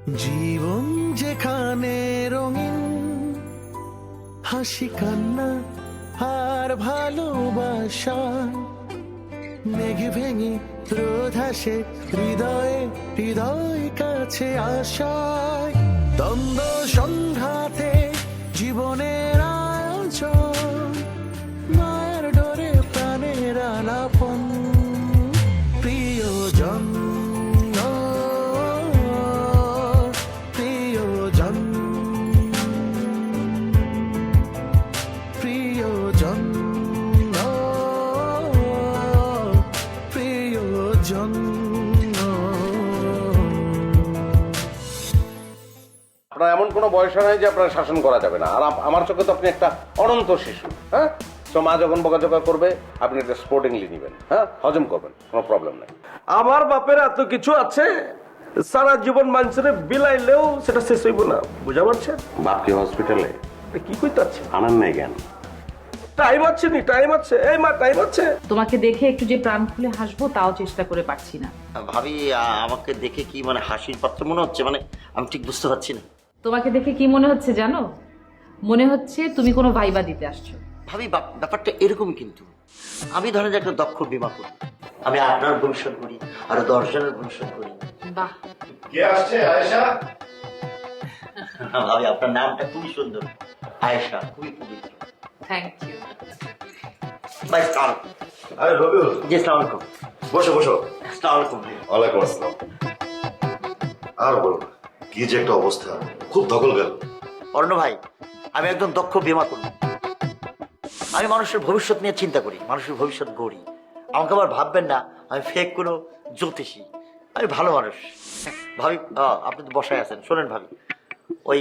জীবন যেখানে রঙিন, হাসি কান্না আর ভালোবাসা, মেঘ ভেঙে রোদ হাসে হৃদয়ে হৃদয় কাছে আশায়, দ্বন্দ্ব সংঘাতে জীবনের আয়োজন, মায়ের ডোরে প্রাণের আলাপন, প্রিয়জন প্রিয়জন প্রিয়জন প্রিয়জন। আপনার এমন কোনো বয়স নাই যে আপনার শাসন করা যাবে না। আর আমার চোখে তো আপনি একটা অনন্ত শিশু। হ্যাঁ, তো মা যখন বকাঝকা করবে আপনি এটা স্পোর্টিংলি নেবেন, হ্যাঁ, হজম করবেন, কোনো প্রবলেম নাই। আমার বাপের এত কিছু আছে, সারা জীবন মানুষের বিলাইলেও সেটা শেষ হইব না, বুঝা পারছেন? বাপ কি হসপিটালে? কি কইতে আছে? আনার নাই জ্ঞান। টাইম আছে নি, টাইম আছে, এই মা টাইম আছে। তোমাকে দেখে একটু যে প্রাণ খুলে হাসবো তাও চেষ্টা করে পারছি না। ভাবি আমাকে দেখে কি মানে হাসির পাত্র মনে হচ্ছে? মানে আমি ঠিক বুঝতে পারছি না। তোমাকে দেখে কি মনে হচ্ছে জানো? মনে হচ্ছে তুমি কোনো ভাইবা দিতে আসছো। ভাবি ব্যাপারটা এরকমই, কিন্তু আমি ধরেন যে একটা দক্ষ বীমা করি, আমি আপনার ভবিষ্যৎ করি, আরো 10 জনের ভবিষ্যৎ করি। বাহ, কে আসছে? আয়েশা। ভাবি আপনার নামটা খুবই সুন্দর, আয়েশা, খুবই পবিত্র। Thank you. ভাই সালাম। আরে রবিউল, জি আসসালামু আলাইকুম। বসো বসো। আসসালামু আলাইকুম। ওয়ালাইকুম আসসালাম। আর বলো না, কি যে একটা অবস্থা, খুব ধকল গেল। অর্ণ ভাই, আমি একজন দক্ষ বীমা করি। আমি মানুষের ভবিষ্যৎ নিয়ে চিন্তা করি, মানুষের ভবিষ্যৎ গড়ি। আমাকে আবার ভাববেন না আমি ফেক কোনো জ্যোতিষী, আমি ভালো মানুষ। ভাবি আপনি তো বসায় আছেন, শোনেন ভাবি, ওই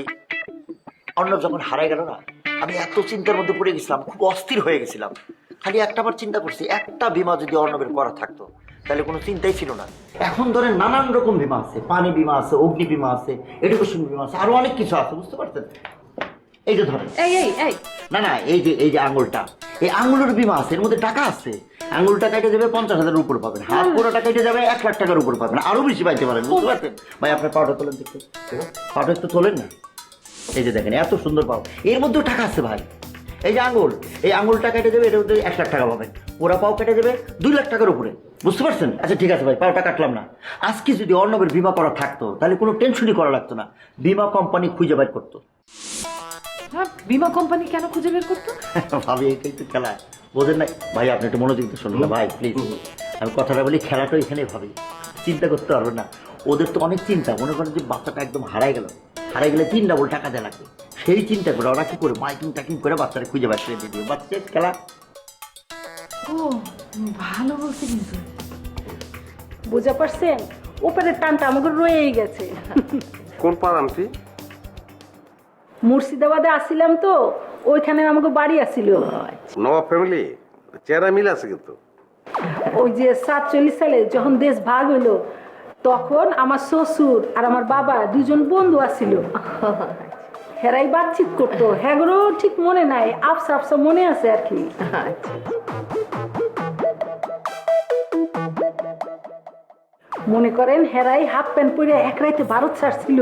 অর্ণব যখন হারাই গেল না, আমি এত চিন্তার মধ্যে পড়ে গেছিলাম, খুব অস্থির হয়ে গেছিলাম। খালি একটাবার চিন্তা করছি, একটা বীমা যদি অর্ণবের করা থাকতো তাহলে কোনো চিন্তাই ছিল না। এখন ধরেন নানান রকম বীমা আছে, পানি বীমা আছে, অগ্নি বীমা আছে, এডুকেশন বীমা আছে, আরো অনেক কিছু আছে, বুঝতে পারছেন? এই যে ধরেন, এই এই এই না এই যে আঙুলটা, এই আঙুলের বীমা আছে, এর মধ্যে টাকা আছে। আঙুলটা কেটে যাবে 50,000-এর উপর পাবেন, হাত পুরোটা কেটে যাবে 1 লাখ টাকার উপর পাবেন, আরো বেশি পাইতে পারেন, বুঝতে পারছেন? ভাই আপনার পাউডার তোলেন দেখতে, পাউডার একটু তোলেন না। এই যে দেখেন এত সুন্দর পাও, এর মধ্যেও টাকা আছে ভাই। এই যে আঙুল, এই আঙুলটা কেটে যাবে, এটার মধ্যে 1 লাখ টাকা পাবেন, ওরা পাও কেটে যাবে 2 লাখ টাকার উপরে, বুঝতে পারছেন? আচ্ছা ঠিক আছে ভাই, পাওটা কাটলাম না। আজকে যদি অর্ণবের বীমা করা থাকতো তাহলে কোনো টেনশনই করা লাগতো না, বীমা কোম্পানি খুঁজে বের করতো। হ্যাঁ, বীমা কোম্পানি কেন খুঁজে বের করতো? ভাবি এটাই তো খেলা, বোঝেন না? ভাই আপনি একটু মনোযোগ দিয়ে শুনুন না ভাই, প্লিজ। আমি কথাটা বলি, খেলাটা এখানে ভাবি, চিন্তা করতে পারবে না। ওদের তো অনেক চিন্তা, মনে করেন যে বাচ্চাটা একদম হারাই গেলে 3 ডাবল টাকা দেওয়া লাগবে, সেই চিন্তা করে ওরা কি করে মাইকিং টাইকিং করে বাচ্চাটা খুঁজে বের করে দিয়ে দিবে, বাচ্চা খেলা। ও ভালো বলছে কিন্তু। বুঝা পারছেন? উপরের টানটা আমাকে রয়েই গেছে। কোন পার আনছি? মুর্শিদাবাদে আসছিলাম তো, ওইখানে আমাকে বাড়ি আসছিল। নবাব ফ্যামিলি চেহারা মিল আছে কিন্তু। ওই যে 47 সালে যখন দেশ ভাগ হইলো, তখন আমার শ্বশুর আর আমার বাবা 2জন বন্ধু আসছিল। হেরাই বাতচিত করতো, হ্যাগরও ঠিক মনে নাই, আফসা আফসা মনে আছে আর কি। মনে করেন হেরাই হাফ প্যান্ট পরে এক রাইতে ভারত ছাড়ছিল।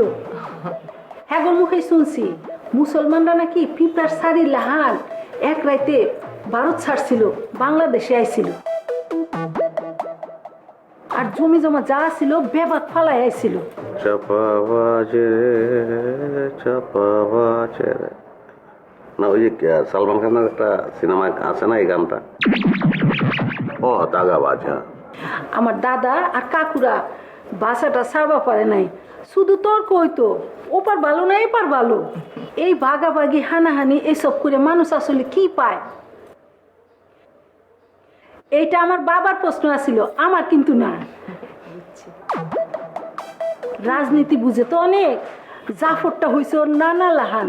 হ্যাগর মুখে শুনছি মুসলমানরা নাকি পিঁপড়ার শাড়ি লাহান এক রাইতে ভারত ছাড়ছিল, বাংলাদেশে আইছিল, আর জমি জমা যা ছিল বেবাক ফালাই আইছিল। না ওই যে সালমান খানের একটা সিনেমা আছে না এই গানটা? ও দাগাবাজ। হ্যাঁ, আমার দাদা আর কাকুরা বাসাটা ছাড়বা পারে নাই, শুধু তর্ক হইতো, ওপার ভালো না এপার ভালো, এই ভাগাভাগি হানাহানি এইসব করে মানুষ আসলে কি পায়। এইটা আমার বাবার প্রশ্ন আছিল, আমার কিন্তু না। রাজনীতি বুঝে তো অনেক, জাফরটা হইছে ওর নানা লাহান।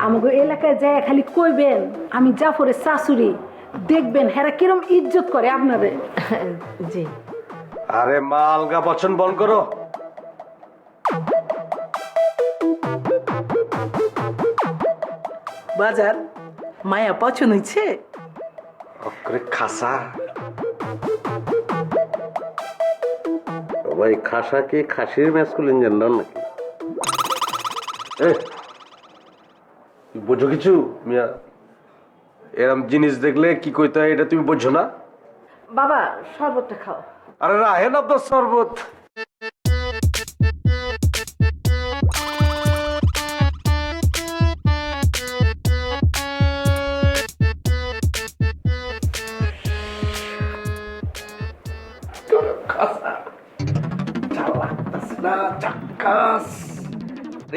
আমাকে এলাকায় যায় খালি কইবেন আমি জাফরের শাশুড়ি, দেখবেন হেরা কিরম ইজ্জত করে আপনারে। জি। আরে মা, আলগা বচন বন্ধ করো। বাজার মায়া পছন্দ হয়েছে? খাসা ভাই খাসা কি খাসির ম্যাসকুলিন জেন্ডার নাকি? তুই বোঝো কিছু মিয়া? এরম জিনিস দেখলে কি কইতে হয় এটা তুমি বোঝো না? বাবা শরবতটা খাও। আরে রাহেন আপনার শরবত।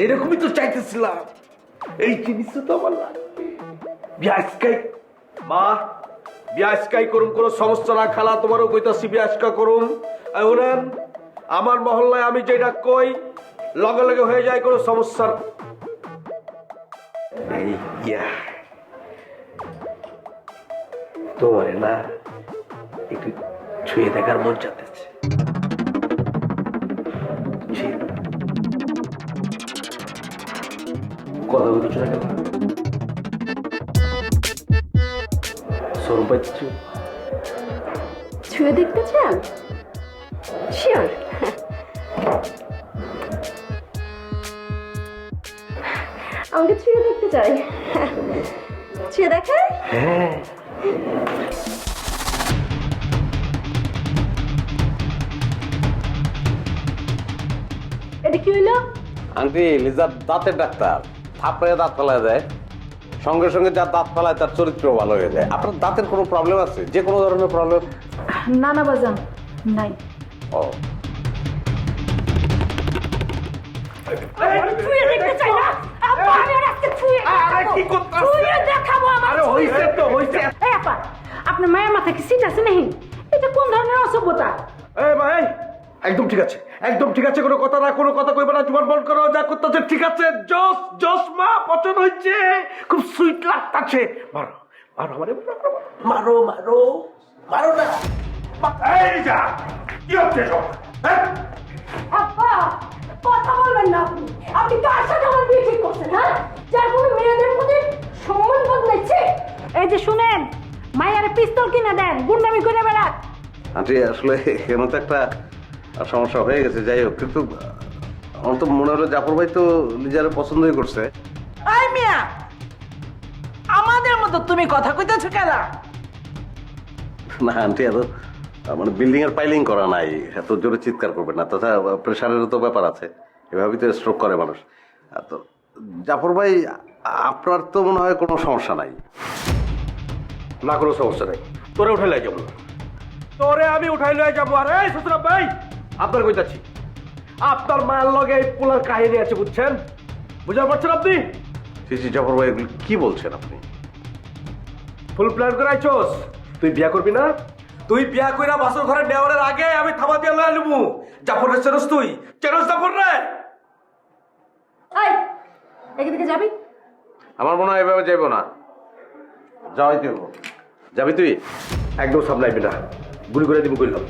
এরকমই তো চাইতেছিলাম, এই জিনিস তো আমার লাগবে। বিয়াসকাই মা, বিয়াসকাই করুন, কোনো সমস্যা না। খালা তোমারও কইতাছি বিয়াসকা করুন। ওরেন আমার মহল্লায় আমি যেটা কই লগে লগে হয়ে যায়, কোনো সমস্যা এই ইয়া তোমার না একটু ছুঁয়ে দেখার মন চাইতেছে। কথা বলছো না কেন? সরম পাইতেছ? ছুঁয়ে দেখতে চান? শিওর। আমাকে ছুঁয়ে দেখতে চাই। ছুঁয়ে দেখে? হ্যাঁ। এটা কি হইলো? আন্টি লিজার দাঁতের ডাক্তার, থাপড়ে দাঁত ফেলা যায়, সঙ্গে সঙ্গে যার দাঁত ফেলায় তার চরিত্র ভালো হয়ে যায়। আপনার দাঁতের কোনো প্রবলেম আছে? যে কোনো ধরনের প্রবলেম? না না বাজান, নাই। ও ছুঁয়ে দেখতে চাই না। আপা আমি ওর আজকে ছুঁয়ে দেখাবো। কি করতাছ? ছুঁয়ে দেখাবো আমার। আরে হইছে তো হইছে। এই আপা, আপনার মায়ের মাথায় কি সিট আছে নাকি? এটা কোন ধরনের অসভ্যতা? এই ভাই একদম ঠিক আছে, একদম ঠিক আছে। কোনো কথা না, কোনো কথা কইবা না। তোমার মন করো যা করতেছে ঠিক আছে। জস জস মা পছন্দ হচ্ছে, খুব সুইট লাগতাছে। মারো মারো আমারে, মারো মারো মারো না। এই যা কি হচ্ছে সব? হ্যাঁ আপা কথা বলবেন না আপনি। আপনি কার সাথে আমার বিয়ে ঠিক করছেন? হ্যাঁ, যার কোনো মেয়েদের প্রতি সম্মান বদলাচ্ছে। এই যে শুনেন, মায়ের পিস্তল কিনে দেন, গুন্ডামি করে বেড়ান। আন্টি আসলে এখানে তো একটা সমস্যা হয়ে গেছে। যাই হোক, কিন্তু আমার তো মনে হলো জাফর ভাই তো লিজারে পছন্দই করছে। আই মিয়া, আমাদের মতো তুমি কথা কইতেছো কেন? না আন্টি, এত মানে বিল্ডিং এর পাইলিং করা নাই, এত জোরে চিৎকার করবে না। তাছাড়া প্রেশারেরও তো ব্যাপার আছে, এভাবেই তো স্ট্রোক করে মানুষ। তো জাফর ভাই আপনার তো মনে হয় কোনো সমস্যা নাই? না কোনো সমস্যা নেই, তোরে উঠাই লাই যাবো, তোরে আমি উঠাই লয়ে যাবো। আর এই শ্বশুরা ভাই আপনার কইতাছি, আপনার মায়ের লগে এই পোলার কাহিনী আছে, বুঝছেন? বুঝতে পারছেন আপনি? জি জাফর ভাই, এগুলো কি বলছেন আপনি? ফুল প্ল্যান করে আইছস? তুই বিয়া করবি না? তুই বিয়া কইরা বাসর ঘরে নেওয়ার আগে আমি থামা দিয়ে লয়ে আলবো। জাফর রে চেনস? তুই চেনস জাফর রে? এই এদিকে যাবি? আমার মনে হয় এভাবে যাইবো না। যাওয়াই তুই যাবি? তুই একদম সামলাইবি না, গুলি করে দিব কইলাম।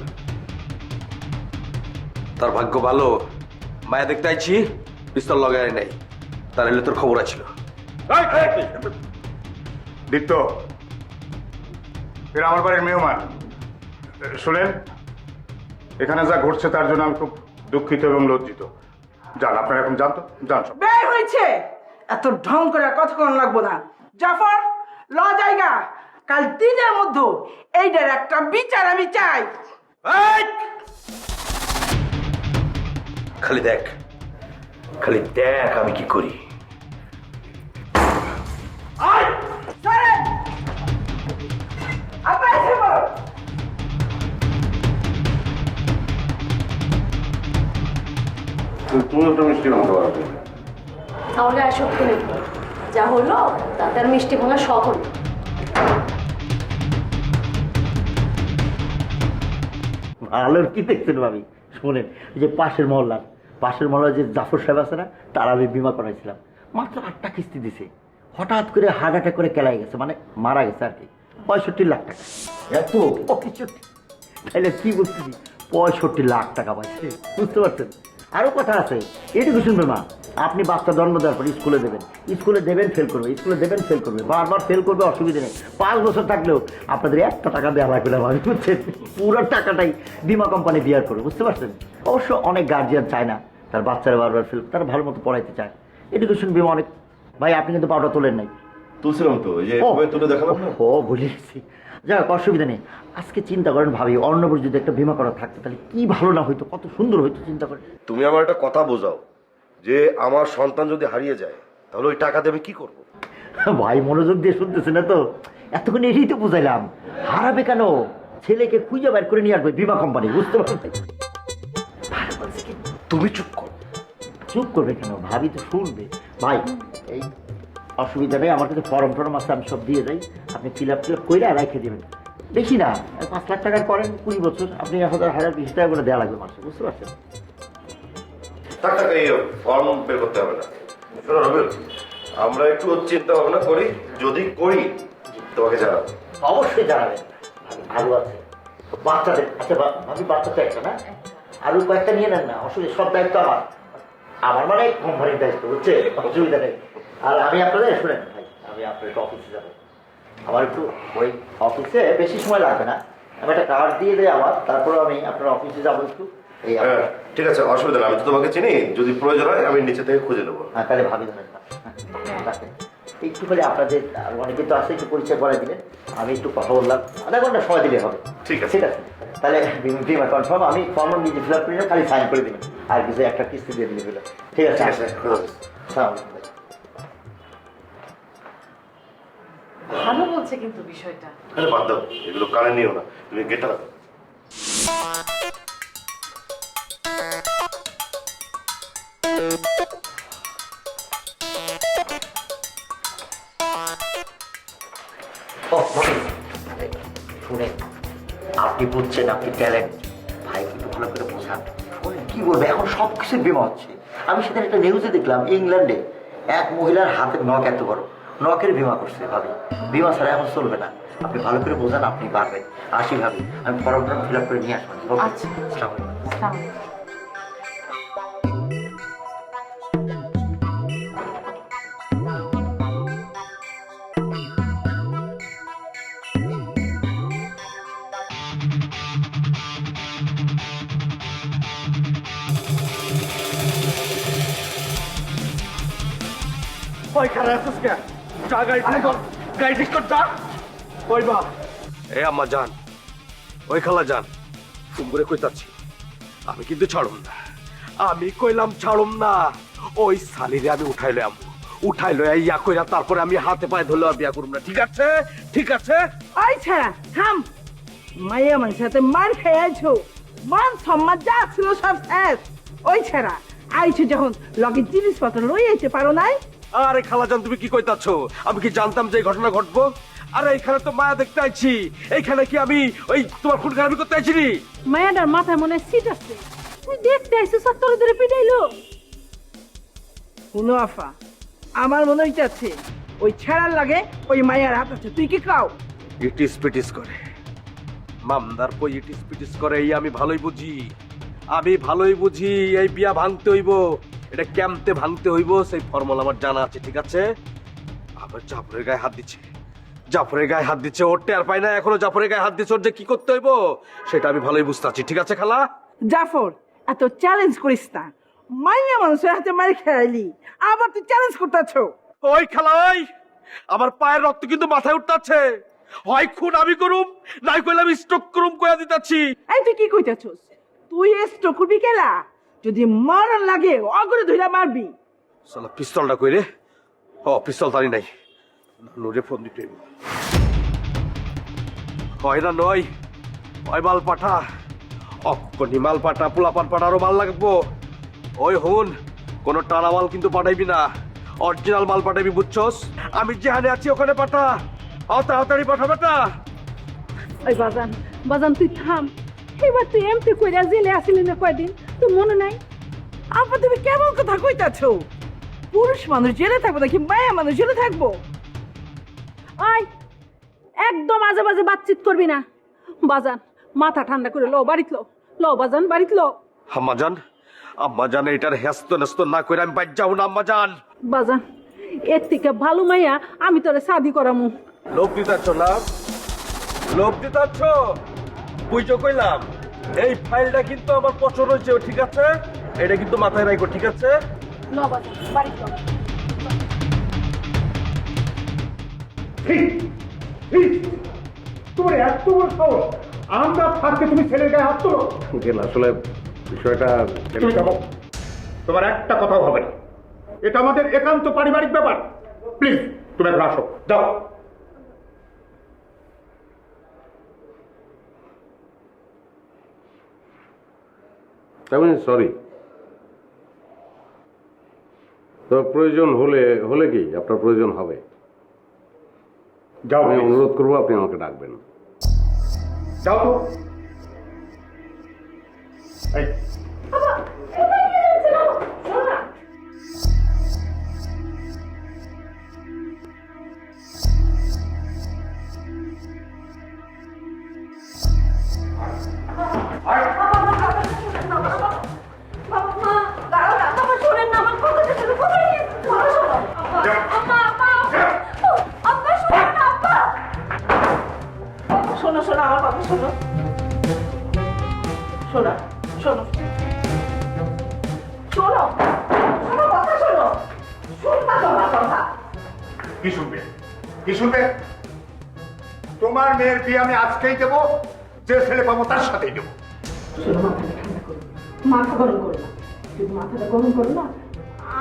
তার ভাগ্য ভালো, মায়া দেখতে আইছি পিস্তল লাগাই নাই, তার হলে তোর খবর আছিল। দীপ্ত, এরা আমার বাড়ির মেহমান। শুনেন, এখানে যা ঘটছে তার জন্য আমি খুব দুঃখিত এবং লজ্জিত। যান, আপনারা এখন যান তো, যান সব। বের হয়েছে, এত ঢং করে আর কথা কোন লাগবো না। জাফর ল জায়গা, কাল দিনের মধ্যে এইটার একটা বিচার আমি চাই। খালি দেখ, খালি দেখ আমি কি করি। সরেন। আপা এসে বল। তুমি একটা মিষ্টি ভাঙতে পারবে? তাহলে আর শক্তি নেই, যা হলো তাতে আর মিষ্টি ভাঙা শখ হলো। ভালো কি দেখছেন ভাবি? শোনেন, এই যে পাশের মহল্লার যে জাফর সাহেব আছে না, তার আমি বিমা করাইছিলাম। মাত্র 8টা কিস্তি দিছে, হঠাৎ করে হার্ট অ্যাটাক করে কেলাই গেছে, মানে মারা গেছে আর কি। 65 লাখ টাকা। এত 65? তাইলে কি বলতেছি, 65 লাখ টাকা পাইছে, বুঝতে পারছেন? আরো কথা আছে, এটুকু শুনবে মা। আপনি বাচ্চা জন্ম দেওয়ার পর স্কুলে দেবেন ফেল করবে, স্কুলে দেবেন ফেল করবে, বারবার ফেল করবে, অসুবিধা নেই। 5 বছর থাকলেও আপনাদের একটা টাকা দেওয়া লাগবে না, আমি বুঝছেন? পুরো টাকাটাই বিমা কোম্পানি বিয়ার করবে, বুঝতে পারছেন? অবশ্য অনেক গার্জিয়ান চায় না তার বাচ্চারা বারবার ফেল, তারা ভালো মতো পড়াইতে চায়। এডুকেশন বিমা অনেক। ভাই আপনি কিন্তু পাউডার তোলেন নাই। তুলছিলাম তো, এই যে তুলে দেখালাম না। ও ভুলে গেছি। যাই হোক, অসুবিধা নেই। আজকে চিন্তা করেন ভাবি, অর্ণবের যদি একটা বিমা করা থাকতো তাহলে কি ভালো না হইতো, কত সুন্দর হইতো, চিন্তা করেন। তুমি আমার একটা কথা বোঝাও যে আমার সন্তান যদি হারিয়ে যায় তাহলে ওই টাকা দিয়ে আমি কি করবো? ভাই মনোযোগ দিয়ে শুনতেছে না তো, এতক্ষণ এটাই তো বুঝাইলাম। হারাবে কেন? ছেলেকে খুঁজে বের করে নিয়ে আসবে বিমা কোম্পানি, বুঝতে পারছেন? তুমি চুপ কর। চুপ করবে কেন? ভাবি তো শুনবে। ভাই এই অসুবিধা নেই, আমার কাছে ফর্ম টর্ম আছে, আমি সব দিয়ে যাই, আপনি ফিল আপ করে রেখে দেবেন। বেশি না, 5 লাখ টাকার করেন 20 বছর, আপনি 1020 টাকা করে দেওয়া লাগবে মাসে, বুঝতে পারছেন? থাক থাক, এই ফর্ম বের করতে হবে না। শোনো রবিউল, আমরা একটু চিন্তা ভাবনা করি, যদি করি তোমাকে জানাবো। অবশ্যই জানাবেন। আলু আছে বাচ্চাদের, আচ্ছা ভাবি বাচ্চা তো একটা না, আলু কয়েকটা নিয়ে নেন না, অসুবিধা, সব দায়িত্ব আমার মানে কোম্পানির দায়িত্ব, বুঝছে? অসুবিধা নেই। আর আমি আপনাদের শুনেন ভাই, আমি আপনার একটু অফিসে যাবো, আমার একটু ওই অফিসে বেশি সময় লাগবে না, আমি একটা কার্ড দিয়ে দেয় আমার, তারপরে আমি আপনার অফিসে যাবো একটু। এই হ্যাঁ ঠিক আছে, অসুবিধা নেই, আমি তো তোমাকে চিনি, যদি প্রয়োজন হয় আমি নিচে থেকে খুঁজে নেবো। হ্যাঁ তাহলে ভাবি ধরেন একটু করে আপনাদের অনেকে তো আসে, একটু পরিচয় করে দিলেন, আমি একটু কথা বললাম, আধা ঘন্টা সময় দিলে হবে। ঠিক আছে ঠিক আছে, তাহলে বিমা কনফার্ম, আমি ফর্ম নিজে ফিল আপ করে খালি সাইন করে দিবেন, আর কিছু একটা কিস্তি দিয়ে দিলে ফিল। ঠিক আছে, ঠিক আছে, খুদা হাফেজ। ভালো বলছে কিন্তু বিষয়টা। আরে বাদ দাও, এগুলো কানে নিও না, তুমি গেটটা রাখো। শুনেন, আপনি বুঝছেন, আপনি ট্যালেন্ট, ভাই কিন্তু ভালো করে বোঝান। কি বলবো, এখন সব কিছুর বিমা হচ্ছে। আমি সেদিন একটা নিউজে দেখলাম, ইংল্যান্ডে এক মহিলার হাতের নখ এত বড়, নখের বিমা করছে। ভাবি বিমা ছাড়া এখন চলবে না, আপনি ভালো করে বোঝান, আপনি পারবেন। আসি ভাবি, আমি ফর্ম ফিল আপ করে নিয়ে আসবো। আচ্ছা। আসসালামু আলাইকুম। আসসালামু আলাইকুম। ওই খারাপ আছিস কে? যা গাড়ি ঠিক কর, গাড়ি ঠিক কর, যা। ওই বা এ আম্মা যান, ওই খালা যান, ফোন করে কইতাছি, আমি কিন্তু ছাড়ুম না, আমি কইলাম ছাড়ুম না। ওই সালিরে আমি উঠাইলো ইয়া কইরা, তারপরে আমি হাতে পায়ে ধরলে আর বিয়া করুম না, ঠিক আছে? ঠিক আছে। ওই ছাড়া থাম, মাইয়া মানুষের সাথে মার খেয়ে আইছো, মান সম্মান যা ছিল সব শেষ। ওই ছাড়া আইছো যখন লগে জিনিসপত্র লই আইতে পারো নাই। আরে খালাজান, তুমি কি কইতাছো? আমি কি জানতাম যে এই ঘটনা ঘটবো? আরে এখানে তো মায়া দেখতে আইছি, এইখানে কি আমি ওই তোমার খুন খারাপি করতে আইছি নি? মায়াটার মাথায় মনে সিট আছে, তুই দেখতে আইসিস আর তোর ধরে পিটাইলো। শুনো আফা, আমার মনে হইতাছে ওই ছেড়ার লাগে ওই মায়ের হাত আছে, তুই কি খাও? ইটিস পিটিস করে মামদার কই ইটিস পিটিস করে, এই আমি ভালোই বুঝি, আমি ভালোই বুঝি। এই বিয়া ভাঙতে হইব, এটা কেমতে ভাঙতে হইব সেই ফর্মুলা আমার জানা আছে, ঠিক আছে? আবার জাফরের গায়ে হাত দিচ্ছে, জাফরের গায়ে হাত দিচ্ছে, ওর টের পাই না এখনো জাফরের গায়ে হাত দিচ্ছে, ওর যে কি করতে হইব সেটা আমি ভালোই বুঝতে পারছি, ঠিক আছে খালা? জাফর এত চ্যালেঞ্জ করিস না, মাইয়া মানুষের হাতে মারি খেয়ালি, আবার তুই চ্যালেঞ্জ করতেছো। ওই খালা, ওই আমার পায়ের রক্ত কিন্তু মাথায় উঠতাছে, হয় খুন আমি করুম, নাই কইলে আমি স্ট্রোক করুম, কইয়া দিতাছি। এই তুই কি কইতাছস? তুই স্ট্রোক করবি কেলা? যদি মারণ লাগে অগরে ধইরা মারবি। সালা পিস্তলটা কই রে? ও পিস্তল তারি নাই, নুরে ফোন দিতে হইব। হয় না নয়, ওই মাল পাঠা, অকনি মাল পাঠা, পোলাপান পাঠা, আরো মাল লাগবো। ওই হুন, কোনো টানা মাল কিন্তু পাঠাইবি না, অরিজিনাল মাল পাঠাবি, বুঝছস? আমি যেখানে আছি ওখানে পাঠা, তাড়াতাড়ি পাঠা বেটা। ওই বাজান, বাজান তুই থাম, এবার তুই এমপি কইরা জেলে আসিলি না কয়দিন, তোর মনে নাই? আপা তুমি কেমন কথা কইতাছো? পুরুষ মানুষ জেলে থাকবো নাকি মায়া মানুষ জেলে থাকবো? আয় একদম আজে বাজে বাতচিত করবি না। বাজান মাথা ঠান্ডা করে লো, বাড়িত লো, লো বাজান বাড়িত লো। হাম্মাজান, আম্মা জান এটার হেস্ত নেস্ত না করে আমি বাইর যাবো না আম্মা জান। বাজান এর থেকে ভালো মাইয়া আমি তোরে শাদি করামু। লোক দিতাচ্ছ না, লোক দিতাচ্ছ, বুঝছো কইলাম এই ফাইলটা কিন্তু আমার পছন্দ হয়েছে, ঠিক আছে? এটা কিন্তু মাথায় রাখো, ঠিক আছে? ন বাজান বাড়ি চল। তোমার এত বড় সাহস, আমরা থাকতে তুমি ছেলের গায়ে হাত তোলো? আসলে বিষয়টা তোমার একটা কথাও হবে না, এটা আমাদের একান্ত পারিবারিক ব্যাপার। প্লিজ তুমি এখন আসো, যাও। সরি, তো প্রয়োজন হলে কি আপনার প্রয়োজন হবে, যাও, আমি অনুরোধ করবো আপনি আমাকে ডাকবেন। যাও তো। এই, শোনো শোনো আমার কথা শোনো, শোনো শোনো শোনো শোনো কথা শোনো, শুনবা তোমার কথা। কি শুনবে, কি শুনবে? তোমার মেয়ের বিয়ে আমি আজকেই দেবো, যে ছেলে পাবো তার সাথেই দেবো। শোনো মাথা গরম করো না, যদি মাথাটা গরম করো না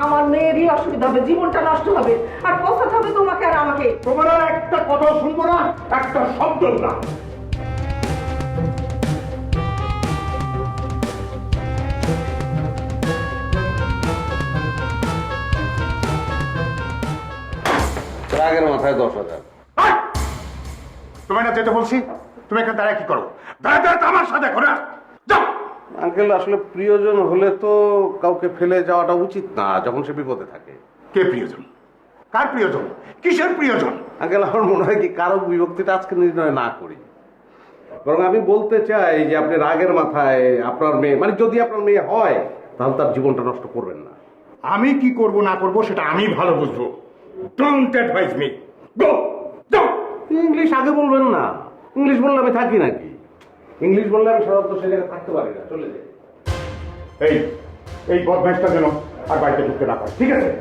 আমার মেয়েরই অসুবিধা হবে, জীবনটা নষ্ট হবে, আর পৌঁছাতে হবে তোমাকে আর আমাকে। তোমার আর একটা কথা শুনবো না, একটা শব্দ না। রাগের মাথায় 10,000। তোমায় না যেতে বলছি, তুমি এখানে দাঁড়ায় কি করো? দাঁড়ায় দাঁড়ায় আমার সাথে ঘোরা, যাও। আঙ্কেল, আসলে প্রিয়জন হলে তো কাউকে ফেলে যাওয়াটা উচিত না যখন সে বিপদে থাকে। কে প্রিয়জন? কার প্রিয়জন? কিসের প্রিয়জন? আঙ্কেল, আমার মনে হয় কি কারো বিভক্তিটা আজকে নির্ণয় না করি, বরং আমি বলতে চাই যে আপনি রাগের মাথায় আপনার মেয়ে, মানে যদি আপনার মেয়ে হয় তাহলে তার জীবনটা নষ্ট করবেন না। আমি কি করব না করব সেটা আমি ভালো বুঝবো। ডোন্ট অ্যাডভাইস মি, গো, যাও। ইংলিশ আগে বলবেন না, ইংলিশ বললে আমি থাকি নাকি? ইংলিশ বললে আমি সাধারণত সে জায়গায় থাকতে পারি না, চলে যাই। এই বদমাইশটা যেন আর বাড়িতে ঢুকতে না পারে, ঠিক আছে?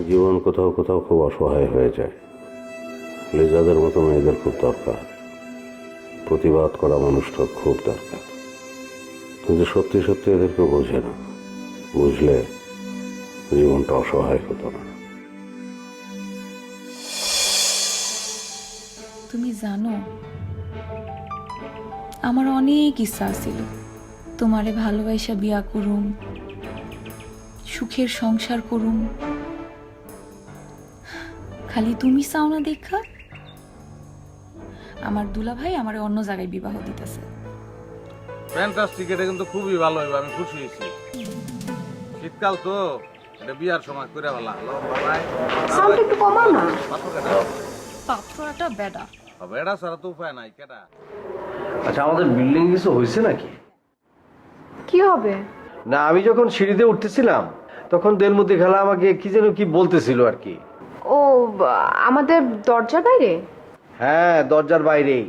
জীবন কোথাও কোথাও খুব অসহায় হয়ে যায়, লিজাদের মতো মেয়েদের খুব দরকার, প্রতিবাদ করা মানুষটা খুব দরকার, কিন্তু সত্যি সত্যি এদেরকে বোঝে না, বুঝলে জীবনটা অসহায় হতো না। তুমি জানো আমার অনেক ইচ্ছা ছিল তোমারে ভালোবাসা বিয়া করুম, সুখের সংসার করুম, খালি তুমি চাও না দেখা আমার দুলাভাই আমার অন্য জায়গায় বিবাহ দিতেছে। ফ্যান্টাস্টিক, এটা কিন্তু খুবই ভালো হবে, আমি খুশি হয়েছি। শীতকাল তো, এটা বিয়ার সময় করে ভালো একটু কমাও না। পাথরটা বেডা বেড়া ছাড়া তো উপায় নাই। কেটা? আচ্ছা, আমাদের বিল্ডিং কিছু হয়েছে নাকি? কি হবে? না, আমি যখন সিঁড়িতে উঠতেছিলাম তখন দেলমুদি খেলা আমাকে কি যেন কি বলতেছিল আর কি। ও আমাদের দরজার বাইরে? হ্যাঁ, দরজার বাইরেই,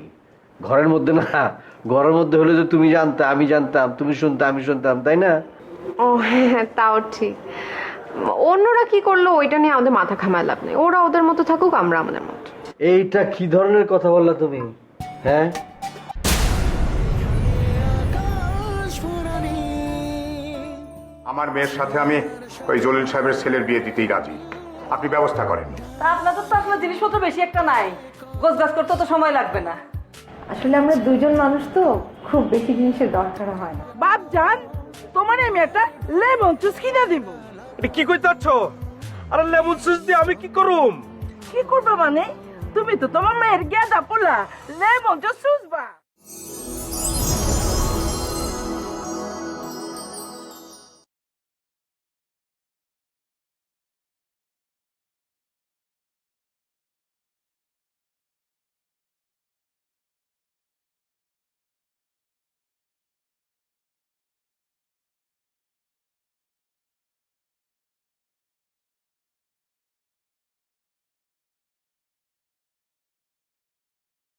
ঘরের মধ্যে না। ঘরের মধ্যে হলে যে তুমি জানতে আমি জানতাম, তুমি শুনতে আমি শুনতাম, তাই না? ও হ্যাঁ, তাও ঠিক। অন্যরা কি করলো ওইটা নিয়ে আমাদের মাথা ঘামায় লাভ নেই, ওরা ওদের মতো থাকুক, আমরা আমাদের মতো। এইটা কি ধরনের কথা বললা তুমি? হ্যাঁ, আমার মেয়ের সাথে আমি ওই জলিল সাহেবের ছেলের বিয়ে দিতেই রাজি, আপনি ব্যবস্থা করেন। আপনাদের তো আসলে জিনিসপত্র বেশি একটা নাই, গোছগাছ করতে তো সময় লাগবে না। আসলে আমরা দুজন মানুষ তো, খুব বেশি জিনিসের দরকার হয় না। বাপ জান, তোমার আমি একটা লেমন জুস কিনে দিব। এটা কি কইতে চাচ্ছ? আরে লেমন জুস দিয়ে আমি কি করুম? কি করবা মানে? তুমি তো তোমার মায়ের গেদা পোলা লেমন জুস চুষবা।